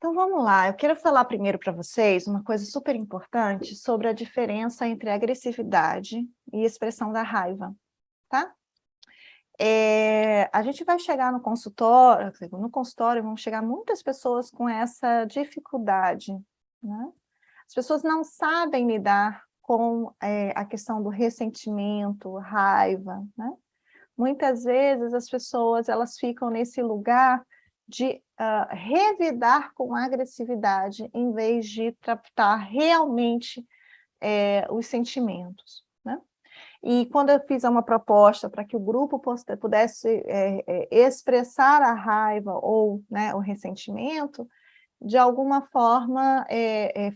Então vamos lá, eu quero falar primeiro para vocês uma coisa super importante sobre a diferença entre agressividade e expressão da raiva, tá? A gente vai chegar no consultório, quer dizer, no consultório vão chegar muitas pessoas com essa dificuldade, né? As pessoas não sabem lidar com a questão do ressentimento, raiva, né? Muitas vezes as pessoas elas ficam nesse lugar de revidar com agressividade, em vez de tratar realmente os sentimentos, né? E quando eu fiz uma proposta para que o grupo pudesse expressar a raiva ou, né, o ressentimento, de alguma forma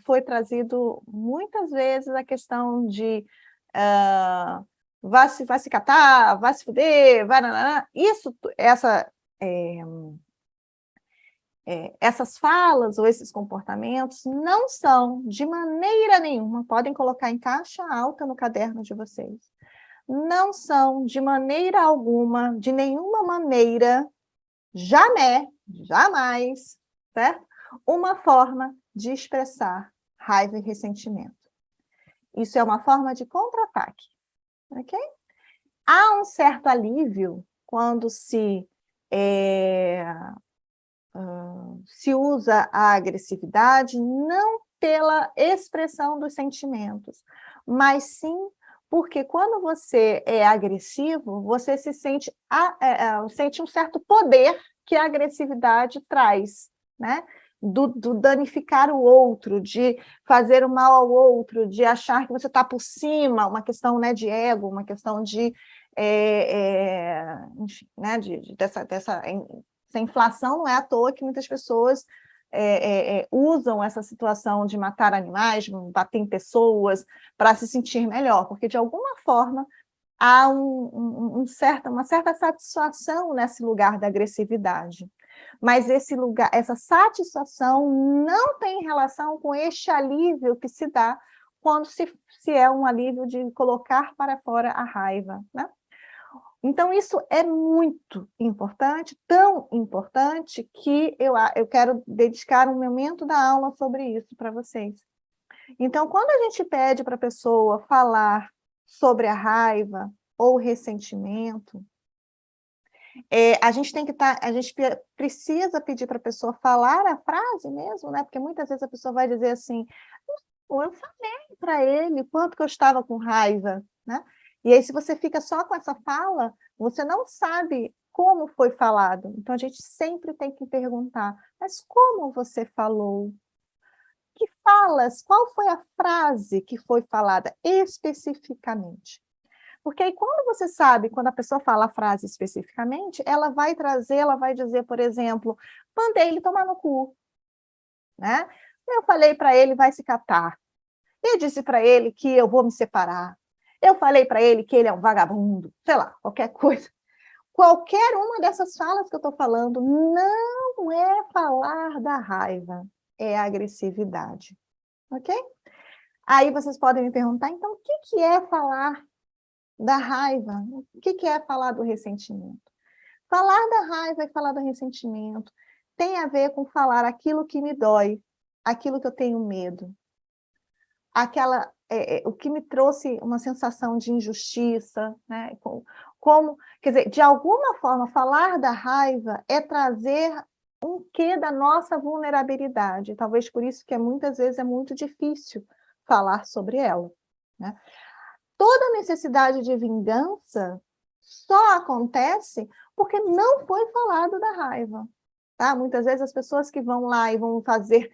foi trazido muitas vezes a questão de ah, vai se catar, vai se fuder, vai nananã. Essas falas ou esses comportamentos não são, de maneira nenhuma, podem colocar em caixa alta no caderno de vocês, não são, de maneira alguma, de nenhuma maneira, jamais, certo? Uma forma de expressar raiva e ressentimento. Isso é uma forma de contra-ataque, ok? Há um certo alívio quando se usa a agressividade não pela expressão dos sentimentos, mas sim porque quando você é agressivo, você sente um certo poder que a agressividade traz, né? Do danificar o outro, de fazer o mal ao outro, de achar que você está por cima, uma questão, né, de ego, uma questão de, enfim, né, essa inflação. Não é à toa que muitas pessoas usam essa situação de matar animais, bater em pessoas, para se sentir melhor, porque de alguma forma há uma certa satisfação nesse lugar da agressividade. Mas essa satisfação não tem relação com este alívio que se dá quando se é um alívio de colocar para fora a raiva, né? Então, isso é muito importante, tão importante, que eu quero dedicar um momento da aula sobre isso para vocês. Então, quando a gente pede para a pessoa falar sobre a raiva ou o ressentimento, a gente precisa pedir para a pessoa falar a frase mesmo, né? Porque muitas vezes a pessoa vai dizer assim: eu falei para ele quanto que eu estava com raiva, né? E aí, se você fica só com essa fala, você não sabe como foi falado. Então, a gente sempre tem que perguntar: mas como você falou? Que falas? Qual foi a frase que foi falada especificamente? Porque aí, quando você sabe, quando a pessoa fala a frase especificamente, ela vai dizer, por exemplo: mandei ele tomar no cu, né? Eu falei para ele: vai se catar. Eu disse para ele que eu vou me separar. Eu falei para ele que ele é um vagabundo, sei lá, qualquer coisa. Qualquer uma dessas falas que eu estou falando não é falar da raiva, é agressividade, ok? Aí vocês podem me perguntar: então, o que é falar da raiva? O que é falar do ressentimento? Falar da raiva e falar do ressentimento tem a ver com falar aquilo que me dói, aquilo que eu tenho medo, o que me trouxe uma sensação de injustiça, né? Quer dizer, de alguma forma, falar da raiva é trazer um quê da nossa vulnerabilidade, talvez por isso que muitas vezes é muito difícil falar sobre ela, né? Toda necessidade de vingança só acontece porque não foi falado da raiva, tá? Muitas vezes as pessoas que vão lá e vão fazer,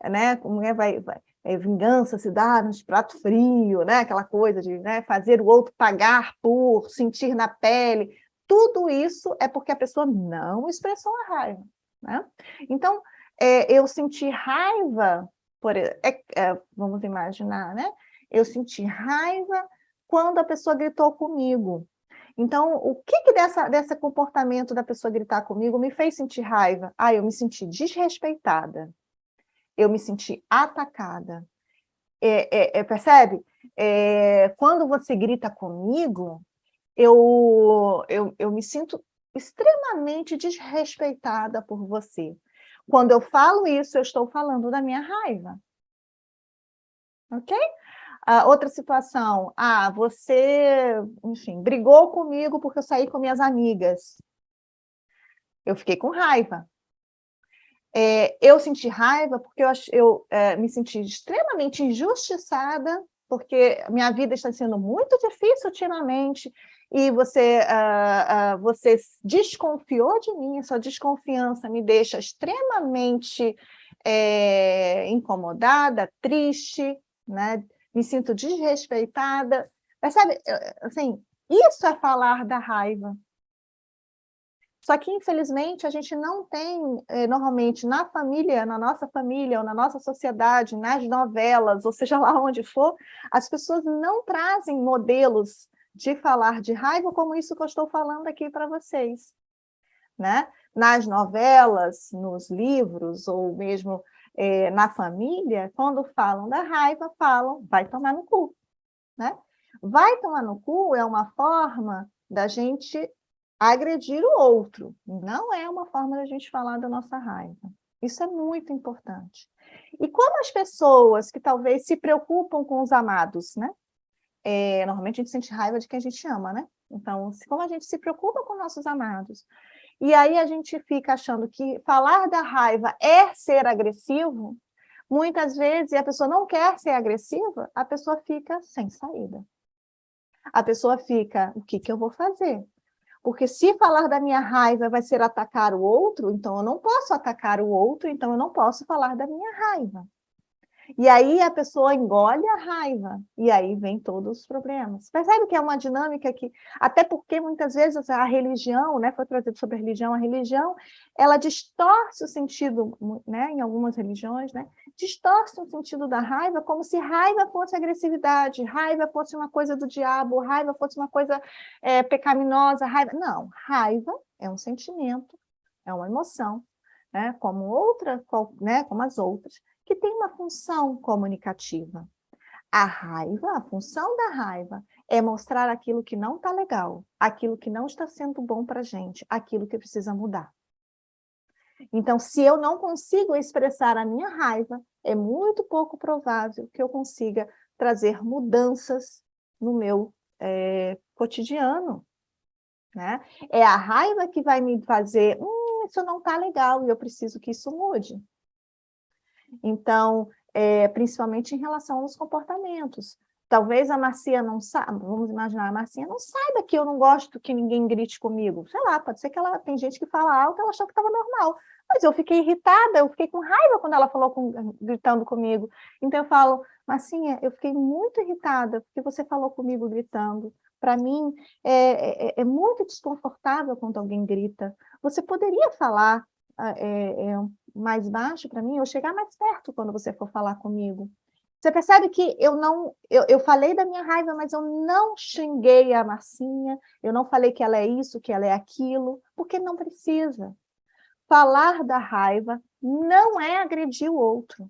né, vingança se dá nos prato frio, né, aquela coisa de, né, fazer o outro pagar por, sentir na pele, tudo isso é porque a pessoa não expressou a raiva, né? Então, eu senti raiva, vamos imaginar, né? Eu senti raiva quando a pessoa gritou comigo. Então, o que desse comportamento da pessoa gritar comigo me fez sentir raiva? Eu me senti desrespeitada, eu me senti atacada. Percebe? Quando você grita comigo, eu me sinto extremamente desrespeitada por você. Quando eu falo isso, eu estou falando da minha raiva. Ok? Outra situação, você, enfim, brigou comigo porque eu saí com minhas amigas. Eu fiquei com raiva. Eu senti raiva porque eu me senti extremamente injustiçada, porque minha vida está sendo muito difícil ultimamente, e você desconfiou de mim, essa desconfiança me deixa extremamente incomodada, triste, né? Me sinto desrespeitada. Percebe? Assim, isso é falar da raiva. Só que, infelizmente, a gente não tem, normalmente, na família, na nossa família, ou na nossa sociedade, nas novelas, ou seja lá onde for, as pessoas não trazem modelos de falar de raiva como isso que eu estou falando aqui para vocês, né? Nas novelas, nos livros, ou mesmo na família, quando falam da raiva, falam, vai tomar no cu, né? Vai tomar no cu é uma forma da gente agredir o outro, não é uma forma da gente falar da nossa raiva. Isso é muito importante. E como as pessoas que talvez se preocupam com os amados, né? Normalmente a gente sente raiva de quem a gente ama, né? Então, como a gente se preocupa com nossos amados, e aí a gente fica achando que falar da raiva é ser agressivo, muitas vezes, e a pessoa não quer ser agressiva, a pessoa fica sem saída. A pessoa fica, o que eu vou fazer? Porque se falar da minha raiva vai ser atacar o outro, então eu não posso atacar o outro, então eu não posso falar da minha raiva. E aí a pessoa engole a raiva, e aí vem todos os problemas. Percebe que é uma dinâmica que, até porque muitas vezes a religião, né, foi trazido sobre a religião, ela distorce o sentido, né, em algumas religiões, né, distorce o sentido da raiva como se raiva fosse agressividade, raiva fosse uma coisa do diabo, raiva fosse uma coisa pecaminosa, raiva. Não, raiva é um sentimento, é uma emoção, né, como as outras, que tem uma função comunicativa. A função da raiva é mostrar aquilo que não está legal, aquilo que não está sendo bom para a gente, aquilo que precisa mudar. Então, se eu não consigo expressar a minha raiva, é muito pouco provável que eu consiga trazer mudanças no meu cotidiano, né? É a raiva que vai me fazer, isso não está legal e eu preciso que isso mude. Então, principalmente em relação aos comportamentos. Talvez a Marcia não saiba, vamos imaginar, a Marcinha não saiba que eu não gosto que ninguém grite comigo. Sei lá, pode ser que tem gente que fala alto, ela achou que estava normal. Mas eu fiquei irritada, eu fiquei com raiva quando ela falou gritando comigo. Então eu falo, Marcinha, eu fiquei muito irritada porque você falou comigo gritando. Para mim, é muito desconfortável quando alguém grita. Você poderia falar mais baixo para mim, ou chegar mais perto quando você for falar comigo. Você percebe que eu falei da minha raiva, mas eu não xinguei a Marcinha, eu não falei que ela é isso, que ela é aquilo, porque não precisa. Falar da raiva não é agredir o outro.